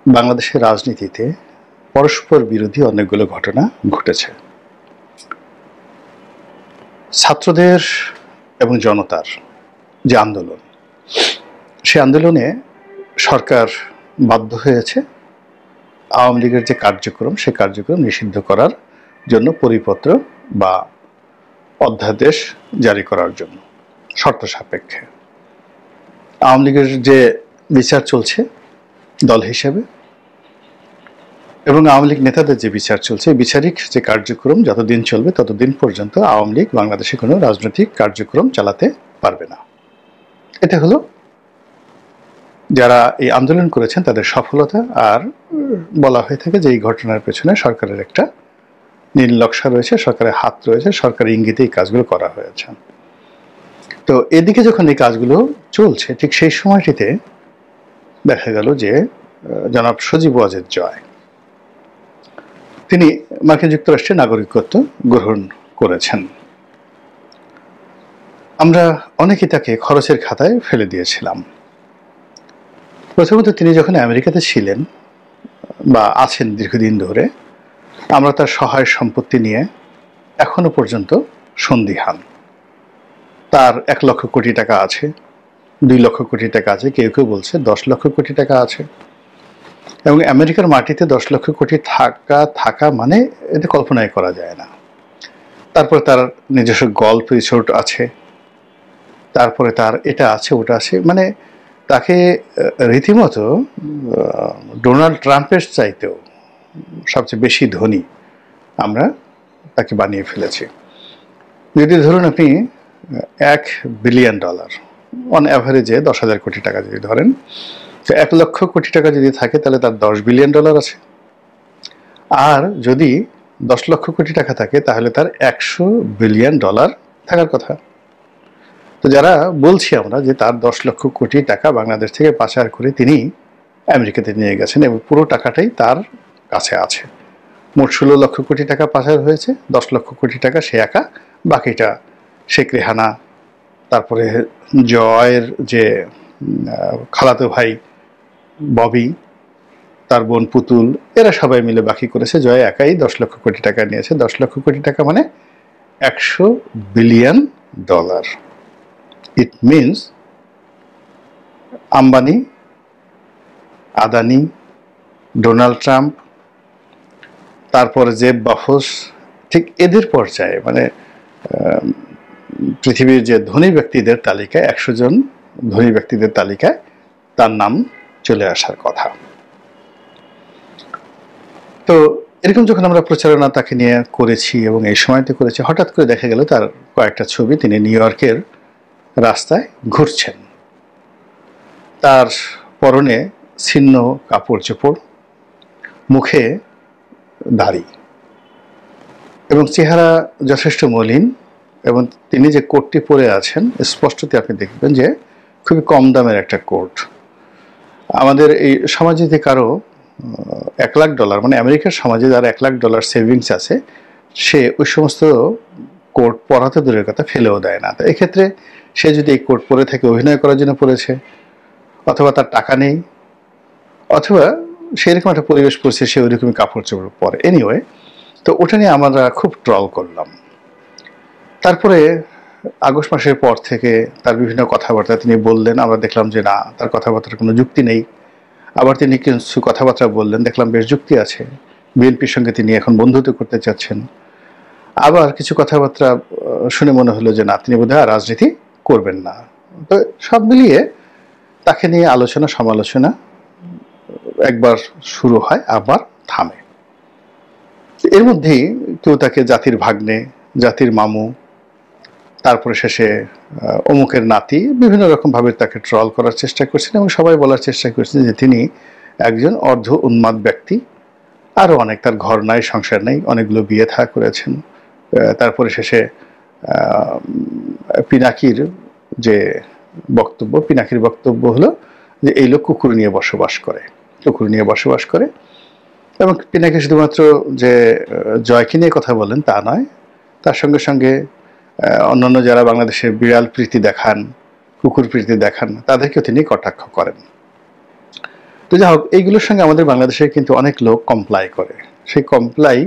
বাংলাদেশের রাজনীতিতে পরস্পর বিরোধী অনেকগুলো ঘটনা ঘটেছে। ছাত্রদের এবং জনতার যে আন্দোলন, সে আন্দোলনে সরকার বাধ্য হয়েছে আওয়ামী লীগের যে কার্যক্রম, সে কার্যক্রম নিষিদ্ধ করার জন্য পরিপত্র বা অধ্যাদেশ জারি করার জন্য শর্ত সাপেক্ষে। আওয়ামী লীগের যে বিচার চলছে দল হিসেবে এবং আওয়ামী লীগ নেতাদের যে বিচার চলছে, বিচারিক যে কার্যক্রম যতদিন চলবে ততদিন পর্যন্ত আওয়ামী লীগ বাংলাদেশে কোনো রাজনৈতিক কার্যক্রম চালাতে পারবে না। এটা হলো যারা এই আন্দোলন করেছেন তাদের সফলতা। আর বলা হয়ে থাকে যে এই ঘটনার পেছনে সরকারের একটা নীল নকশা রয়েছে, সরকারের হাত রয়েছে, সরকারের ইঙ্গিতে এই কাজগুলো করা হয়েছে। তো এদিকে যখন এই কাজগুলো চলছে, ঠিক সেই সময়টিতে দেখা গেল যে জনাব সজীব ওয়াজেদ জয় তিনি মার্কিন যুক্তরাষ্ট্রের নাগরিকত্ব গ্রহণ করেছেন। আমরা অনেকেই তাকে খরচের খাতায় ফেলে দিয়েছিলাম। প্রথমত তিনি যখন আমেরিকাতে ছিলেন বা আছেন দীর্ঘদিন ধরে, আমরা তার সহায় সম্পত্তি নিয়ে এখনো পর্যন্ত সন্দিহান। তার 1 লক্ষ কোটি টাকা আছে, 2 লক্ষ কোটি টাকা আছে, কেউ কেউ বলছে 10 লক্ষ কোটি টাকা আছে। এবং আমেরিকার মাটিতে 10 লক্ষ কোটি থাকা মানে এটা কল্পনাই করা যায় না। তারপরে তার নিজস্ব গল্ফ রিসোর্ট আছে, তারপরে তার এটা আছে ওটা আছে, মানে তাকে রীতিমতো ডোনাল্ড ট্রাম্পের চাইতেও সবচেয়ে বেশি ধনী আমরা তাকে বানিয়ে ফেলেছি। যদি ধরুন আপনি $1 বিলিয়ন অন অ্যাভারেজে 10,000 কোটি টাকা যদি ধরেন, তো 1 লক্ষ কোটি টাকা যদি থাকে তাহলে তার $10 বিলিয়ন আছে। আর যদি 10 লক্ষ কোটি টাকা থাকে তাহলে তার $100 বিলিয়ন থাকার কথা। তো যারা বলছি আমরা যে তার 10 লক্ষ কোটি টাকা বাংলাদেশ থেকে পাচার করে তিনি আমেরিকাতে নিয়ে গেছেন এবং পুরো টাকাটাই তার কাছে আছে। মোট 16 লক্ষ কোটি টাকা পাচার হয়েছে, 10 লক্ষ কোটি টাকা সে একা, বাকিটা শেখ রেহানা, তারপরে জয়ের যে খালাতো ভাই ববি, তার বোন পুতুল, এরা সবাই মিলে বাকি করেছে। জয় একাই 10 লক্ষ কোটি টাকা নিয়েছে। 10 লক্ষ কোটি টাকা মানে $100 billion. It means Ambani, Adani, Donald Trump, তারপরে জেব বাফোস, ঠিক এদের পর্যায়ে, মানে পৃথিবীর যে ধনী ব্যক্তিদের তালিকায় 100 জন ধনী ব্যক্তিদের তালিকায় তার নাম চলে আসার কথা। তো এরকম যখন আমরা প্রচারণা তাকে নিয়ে করেছি এবং এই সময়তে করেছি, হঠাৎ করে দেখা গেল তার কয়েকটা ছবি, তিনি নিউ ইয়র্কের রাস্তায় ঘুরছেন। তার পরনে ছিন্ন কাপড় চোপড়, মুখে দাড়ি এবং চেহারা যথেষ্ট মলিন, এবং তিনি যে কোটটি পরে আছেন স্পষ্টতই আপনি দেখবেন যে খুবই কম দামের একটা কোট। আমাদের এই সমাজে যে কারো $1 লাখ, মানে আমেরিকার সমাজে যার $1 লাখ সেভিংস আছে, সে ওই সমস্ত কোট পরাতে দূরের কথা ফেলেও দেয় না। তো এক্ষেত্রে সে যদি এই কোট পরে থাকে অভিনয় করার জন্য পরেছে, অথবা তার টাকা নেই, অথবা সেরকম একটা পরিবেশ পড়ছে সে ওইরকমই কাপড় চোপড় পরে। এনিওয়ে, তো ওটা নিয়ে আমরা খুব ট্রল করলাম। তারপরে আগস্ট মাসের পর থেকে তার বিভিন্ন কথাবার্তা তিনি বললেন, আমরা দেখলাম যে না, তার কথাবার্তার কোনো যুক্তি নেই। আবার তিনি কিছু কথাবার্তা বললেন, দেখলাম বেশ যুক্তি আছে, বিএনপির সঙ্গে তিনি এখন বন্ধুত্ব করতে চাচ্ছেন। আবার কিছু কথাবার্তা শুনে মনে হলো যে না, তিনি বোধহয় রাজনীতি করবেন না। তো সব মিলিয়ে তাকে নিয়ে আলোচনা সমালোচনা একবার শুরু হয়, আবার থামে। এর মধ্যেই কেউ তাকে জাতির ভাগ্নে, জাতির মামু, তারপরে শেষে অমুকের নাতি, বিভিন্ন রকমভাবে তাকে ট্রল করার চেষ্টা করছেন এবং সবাই বলার চেষ্টা করছেন যে তিনি একজন অর্ধ উন্মাদ ব্যক্তি। আরও অনেক, তার ঘর নাই, সংসার নেই, অনেকগুলো বিয়ে থা করেছেন। তারপরে শেষে পিনাকির যে বক্তব্য, পিনাকির বক্তব্য হলো যে এই লোক কুকুর নিয়ে বসবাস করে। এবং পিনাকি শুধুমাত্র যে জয়কে নিয়ে কথা বলেন তা নয়, তার সঙ্গে সঙ্গে অন্যান্য যারা বাংলাদেশে বিড়াল প্রীতি দেখান, কুকুর প্রীতি দেখান, তাদেরকেও তিনি কটাক্ষ করেন। তো যাই হোক, এইগুলোর সঙ্গে আমাদের বাংলাদেশে কিন্তু অনেক লোক কমপ্লাই করে। সেই কমপ্লাই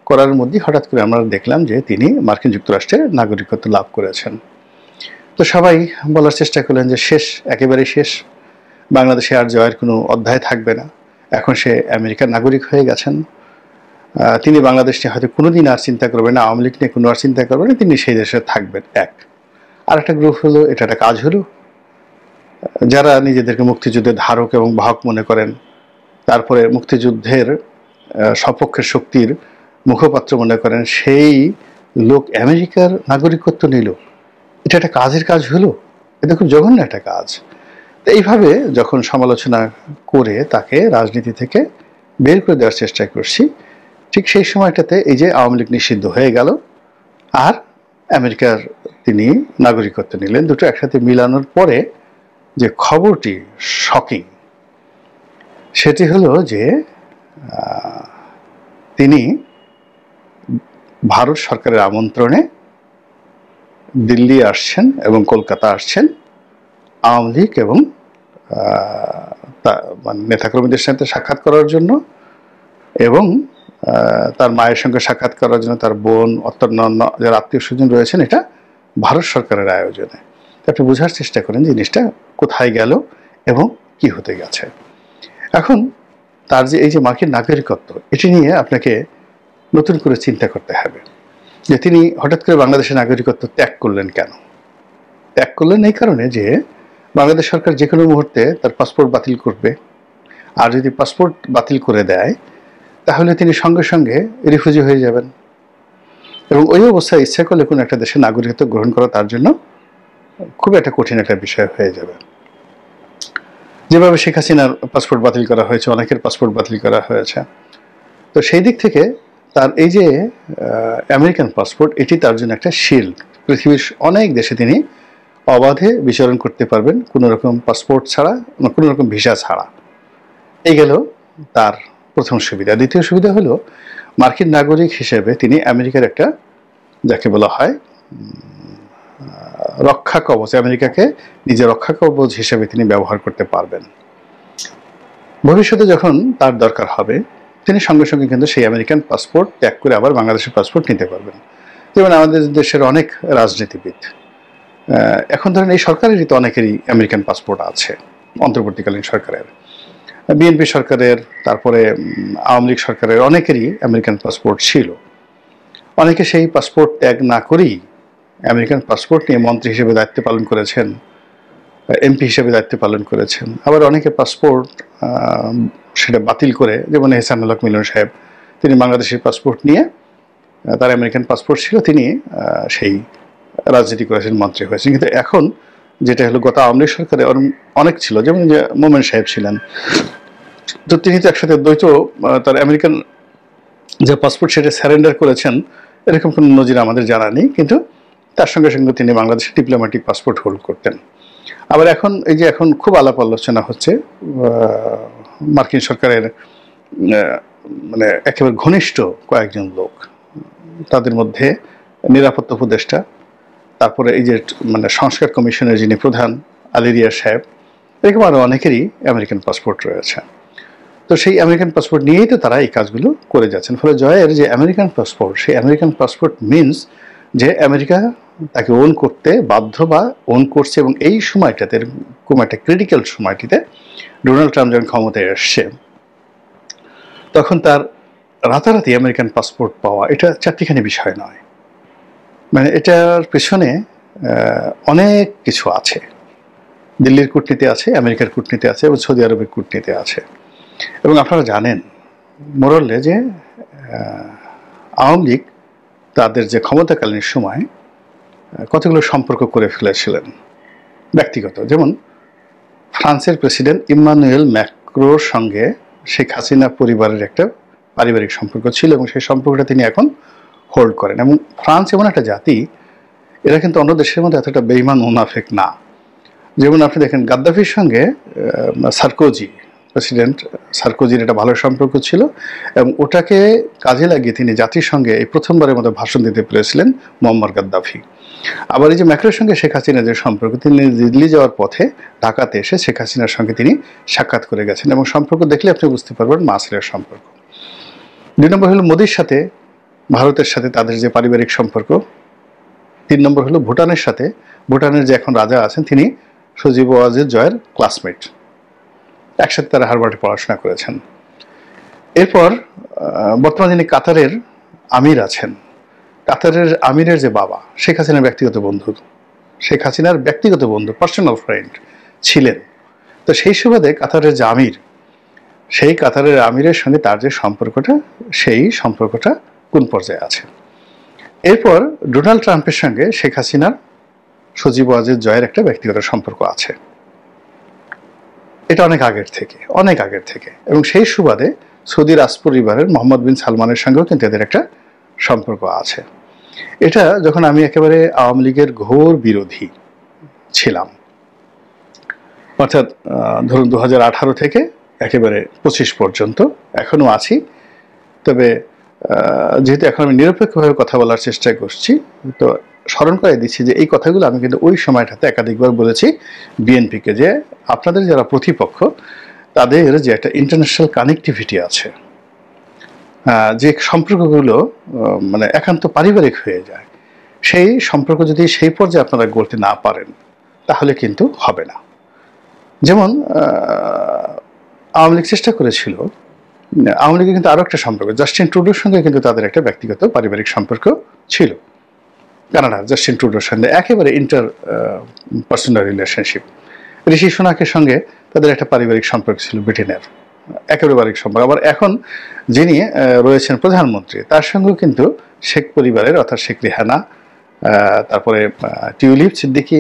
করার মধ্যে হঠাৎ করে আমরা দেখলাম যে তিনি মার্কিন যুক্তরাষ্ট্রের নাগরিকত্ব লাভ করেছেন। তো সবাই বলার চেষ্টা করলেন যে শেষ, একেবারেই শেষ, বাংলাদেশে আর জয়ের কোনো অধ্যায় থাকবে না, এখন সে আমেরিকার নাগরিক হয়ে গেছেন, তিনি বাংলাদেশ নিয়ে হয়তো কোনোদিন আর চিন্তা করবেন না, আওয়ামী লীগ নিয়ে কোনো আর চিন্তা করবেন না, তিনি সেই দেশে থাকবেন। এক আর একটা গ্রুপ হলো, এটা একটা কাজ হলো, যারা নিজেদেরকে মুক্তিযুদ্ধের ধারক এবং বাহক মনে করেন, তারপরে মুক্তিযুদ্ধের সপক্ষের শক্তির মুখপাত্র মনে করেন, সেই লোক আমেরিকার নাগরিকত্ব নিল। এটা একটা কাজের কাজ হলো, এটা খুব জঘন্য একটা কাজ। এইভাবে যখন সমালোচনা করে তাকে রাজনীতি থেকে বের করে দেওয়ার চেষ্টা করছি, ঠিক সেই সময়টাতে এই যে আওয়ামী লীগ নিষিদ্ধ হয়ে গেল আর আমেরিকার তিনি নাগরিকত্ব নিলেন। দুটো একসাথে মিলানোর পরে যে খবরটি শকিং, সেটি হলো যে তিনি ভারত সরকারের আমন্ত্রণে দিল্লি আসছেন এবং কলকাতা আসছেন আওয়ামী লীগ এবং নেতাকর্মীদের সাথে সাক্ষাৎ করার জন্য, এবং তার মায়ের সঙ্গে সাক্ষাৎ করার জন্য, তার বোন, অন্যান্য যারা আত্মীয় স্বজন রয়েছেন। এটা ভারত সরকারের আয়োজনে। আপনি বোঝার চেষ্টা করেন জিনিসটা কোথায় গেল এবং কি হতে গেছে। এখন তার যে এই যে মার্কিন নাগরিকত্ব, এটি নিয়ে আপনাকে নতুন করে চিন্তা করতে হবে যে তিনি হঠাৎ করে বাংলাদেশের নাগরিকত্ব ত্যাগ করলেন কেন। ত্যাগ করলেন এই কারণে যে বাংলাদেশ সরকার যে কোনো মুহূর্তে তার পাসপোর্ট বাতিল করবে, আর যদি পাসপোর্ট বাতিল করে দেয় তাহলে তিনি সঙ্গে সঙ্গে রিফিউজি হয়ে যাবেন, এবং ওই অবস্থায় ইচ্ছা করলে কোনো একটা দেশের নাগরিকত্ব গ্রহণ করা তার জন্য খুব একটা কঠিন একটা বিষয় হয়ে যাবে। যেভাবে শেখ হাসিনার পাসপোর্ট বাতিল করা হয়েছে, অনেকের পাসপোর্ট বাতিল করা হয়েছে। তো সেই দিক থেকে তার এই যে আমেরিকান পাসপোর্ট, এটি তার জন্য একটা শিল্ড। পৃথিবীর অনেক দেশে তিনি অবাধে বিচরণ করতে পারবেন কোনো রকম পাসপোর্ট ছাড়া, কোনো রকম ভিসা ছাড়া। এই গেল তার প্রথম সুবিধা। দ্বিতীয় সুবিধা হলো মার্কিন নাগরিক হিসেবে তিনি আমেরিকার একটা, যাকে বলা হয় রক্ষা কবচ, আমেরিকাকে নিজের রক্ষা কবচ হিসেবে তিনি ব্যবহার করতে পারবেন। ভবিষ্যতে যখন তার দরকার হবে তিনি সঙ্গে সঙ্গে কিন্তু সেই আমেরিকান পাসপোর্ট ত্যাগ করে আবার বাংলাদেশের পাসপোর্ট নিতে পারবেন। যেমন আমাদের দেশের অনেক রাজনীতিবিদ, এখন ধরেন এই সরকারেরই তো অনেকেরই আমেরিকান পাসপোর্ট আছে, অন্তর্বর্তীকালীন সরকারের, বিএনপি সরকারের, তারপরে আওয়ামী লীগ সরকারের অনেকেরই আমেরিকান পাসপোর্ট ছিল। অনেকে সেই পাসপোর্ট ত্যাগ না করেই আমেরিকান পাসপোর্ট নিয়ে মন্ত্রী হিসেবে দায়িত্ব পালন করেছেন, এমপি হিসেবে দায়িত্ব পালন করেছেন। আবার অনেকে পাসপোর্ট সেটা বাতিল করে, যেমন এহসানুল হক মিলন সাহেব, তিনি বাংলাদেশের পাসপোর্ট নিয়ে, তার আমেরিকান পাসপোর্ট ছিল, তিনি সেই রাজনীতি করেছেন, মন্ত্রী হয়েছেন। কিন্তু এখন যেটা হলো, গত আওয়ামী লীগ সরকারে অনেক ছিল, যেমন যে মোমেন সাহেব ছিলেন, তো তিনি তো একসাথে দ্বৈত তার আমেরিকান যে পাসপোর্ট সেটা স্যারেন্ডার করেছেন, এরকম কোনো নজির আমাদের জানা নেই। কিন্তু তার সঙ্গে সঙ্গে তিনি বাংলাদেশের ডিপ্লোম্যাটিক পাসপোর্ট হোল্ড করতেন। আবার এখন এই যে এখন খুব আলাপ আলোচনা হচ্ছে মার্কিন সরকারের মানে একেবারে ঘনিষ্ঠ কয়েকজন লোক, তাদের মধ্যে নিরাপত্তা উপদেষ্টা, তারপরে এই যে মানে সংস্কার কমিশনের যিনি প্রধান আলী রিয়াজ সাহেব, এরকম আরও অনেকেরই আমেরিকান পাসপোর্ট রয়েছে। তো সেই আমেরিকান পাসপোর্ট নিয়েই তো তারা এই কাজগুলো করে যাচ্ছেন। ফলে জয়ের যে আমেরিকান পাসপোর্ট, সেই আমেরিকান পাসপোর্ট মিনস যে আমেরিকা তাকে ওন করতে বাধ্য বা ওন করছে, এবং এই সময়টাতে, এরকম একটা ক্রিটিক্যাল সময়টিতে ডোনাল্ড ট্রাম্প যখন ক্ষমতায় এসছে, তখন তার রাতারাতি আমেরিকান পাসপোর্ট পাওয়া এটা চারটিখানি বিষয় নয়। মানে এটার পেছনে অনেক কিছু আছে। দিল্লির কূটনীতি আছে, আমেরিকার কূটনীতি আছে, এবং সৌদি আরবের কূটনীতি আছে। এবং আপনারা জানেন মোরলে যে আওয়ামী লীগ তাদের যে ক্ষমতাকালীন সময় কতগুলো সম্পর্ক করে ফেলেছিলেন ব্যক্তিগত। যেমন ফ্রান্সের প্রেসিডেন্ট ইম্মানুয়েল ম্যাক্রোর সঙ্গে শেখ হাসিনা পরিবারের একটা পারিবারিক সম্পর্ক ছিল, এবং সেই সম্পর্কটা তিনি এখন হোল্ড করেন। এবং ফ্রান্স এমন একটা জাতি, এরা কিন্তু অন্য দেশের মধ্যে এতটা বেইমান মুনাফেক না। যেমন আপনি দেখেন গাদ্দাফির সঙ্গে সার্কোজি, প্রেসিডেন্ট সার্কোজির একটা ভালো সম্পর্ক ছিল এবং ওটাকে কাজে লাগিয়ে তিনি জাতিসংঘে এই প্রথমবারের মতো ভাষণ দিতে পেরেছিলেন মুয়াম্মার গাদ্দাফি। আবার এই যে ম্যাক্রোর সঙ্গে শেখ হাসিনার যে সম্পর্ক, তিনি দিল্লি যাওয়ার পথে ঢাকাতে এসে শেখ হাসিনার সঙ্গে তিনি সাক্ষাৎ করে গেছেন এবং সম্পর্ক দেখলে আপনি বুঝতে পারবেন মাসেলের সম্পর্ক। 2 নম্বর হলো মোদির সাথে ভারতের সাথে তাদের যে পারিবারিক সম্পর্ক। 3 নম্বর হলো ভুটানের সাথে, ভুটানের যে এখন রাজা আছেন তিনি সজীব ওয়াজিদ জয়ের ক্লাসমেট, একসাথে তারা হার্ভার্ডে পড়াশোনা করেছেন। এরপর বর্তমানে যিনি কাতারের আমির আছেন, কাতারের আমিরের যে বাবা শেখ হাসিনার ব্যক্তিগত বন্ধু, শেখ হাসিনার ব্যক্তিগত বন্ধু, পার্সোনাল ফ্রেন্ড ছিলেন। তো সেই সুবাদে কাতারের যে আমির, সেই কাতারের আমিরের সঙ্গে তার যে সম্পর্কটা, সেই সম্পর্কটা কোন পর্যায়ে আছে। এরপর ডোনাল্ড ট্রাম্পের সঙ্গে শেখ হাসিনার সজীব ওয়াজিদ জয়ের একটা ব্যক্তিগত সম্পর্ক আছে, এটা অনেক আগের থেকে এবং সেই সুবাদে সৌদি রাজ পরিবারের মোহাম্মদ বিন সালমানের সঙ্গেও কিন্তু এদের একটা সম্পর্ক আছে। এটা যখন আমি একেবারে আওয়ামী লীগের ঘোর বিরোধী ছিলাম, অর্থাৎ ধরুন 2018 থেকে একেবারে 25 পর্যন্ত, এখনো আছি। তবে যেহেতু এখন আমি নিরপেক্ষভাবে কথা বলার চেষ্টা করছি, তো স্মরণ করে দিচ্ছি যে এই কথাগুলো আমি কিন্তু ওই সময়টাতে একাধিকবার বলেছি বিএনপিকে, যে আপনাদের যারা প্রতিপক্ষ তাদের যে একটা ইন্টারন্যাশনাল কানেক্টিভিটি আছে, যে সম্পর্কগুলো মানে একান্ত পারিবারিক হয়ে যায়, সেই সম্পর্ক যদি সেই পর্যায়ে আপনারা গড়তে না পারেন তাহলে কিন্তু হবে না। যেমন আওয়ামী লীগ চেষ্টা করেছিল, আওয়ামী লীগের কিন্তু আরও একটা সম্পর্ক, জাস্টিন ট্রুডোর সঙ্গে কিন্তু তাদের একটা ব্যক্তিগত পারিবারিক সম্পর্ক ছিল, কানাডার জাস্টিন ট্রুডোর সঙ্গে একেবারে ইন্টার পার্সোনাল রিলেশনশিপ। ঋষি সুনাকের সঙ্গে তাদের একটা পারিবারিক সম্পর্ক ছিল, ব্রিটেনের একেবারে পারিবারিক সম্পর্ক। আবার এখন যিনি রয়েছেন প্রধানমন্ত্রী, তার সঙ্গেও কিন্তু শেখ পরিবারের অর্থাৎ শেখ রেহানা, তারপরে টিউলিপ সিদ্দিকী,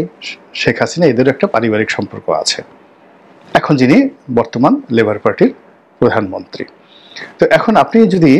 শেখ হাসিনা, এদেরও একটা পারিবারিক সম্পর্ক আছে, এখন যিনি বর্তমান লেবার পার্টির প্রধানমন্ত্রী। তো এখন আপনি যদি